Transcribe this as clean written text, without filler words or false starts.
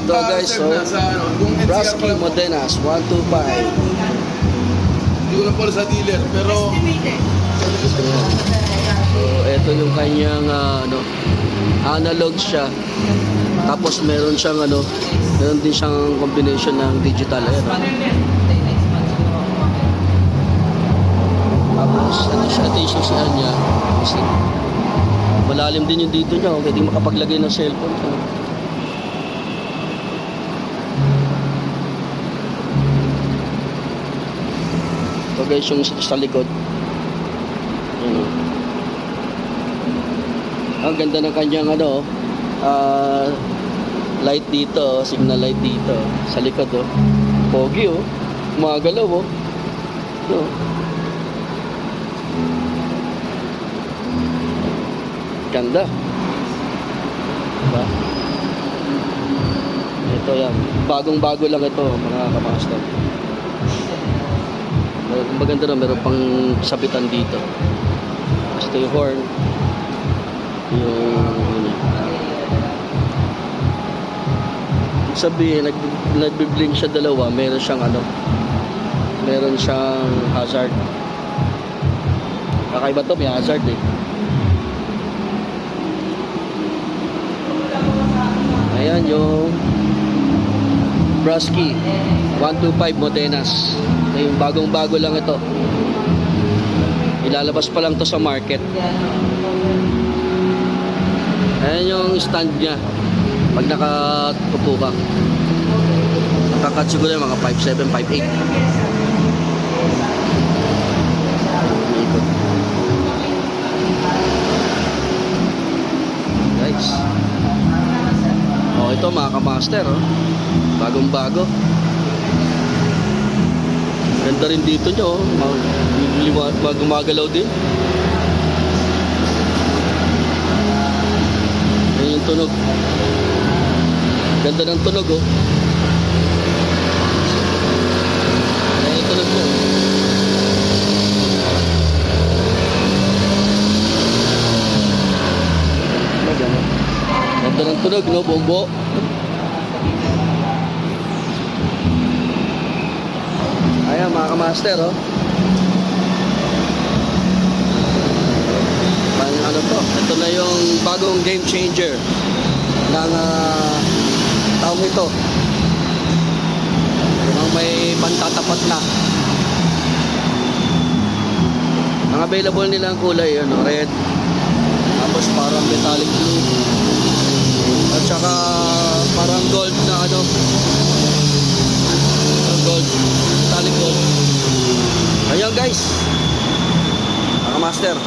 Ito guys, so Brasky Modenas 125. Hindi ko lang pala sa dealer, pero So ito yung kanyang analog siya. Tapos meron siyang meron din siyang combination ng digital. Ayan, Tapos ito yung sisihan niya. Kasi malalim din yung dito niya. Pwede makapaglagay ng cellphone. Ito guys yung sa likod. Ang ganda ng kanyang light dito, signal light dito sa likod pogi gumagalaw ganda, diba? Ito yan, bagong bago lang ito mga kamaster. Maganda na, meron pang sabitan dito. Ito yung horn, yung sabihin nagbi-blink siya dalawa. Meron siyang meron siyang hazard. Kakaiba to, may hazard Ayan yung Brasky 125 Modenas. Yung bagong bago lang ito, ilalabas pa lang to sa market. Ayan yung stand nya pag nakatupo ka. Nakakat siguro yung mga 5'7", 5'8". Guys, ito mga kamaster, bagong bago. Ganda rin dito nyo, gumagalaw din. Ayan yung tunog. Ganda ng tunog Ayan yung tunog mo. Ganda ng tunog, bombo. Ayan mga kamaster ito na yung bagong game changer ng taong ito. Yung may pantatapat na. Ang available nilang kulay red, tapos parang metallic blue, at saka parang gold na gold, metallic gold. Ayun guys, mga master,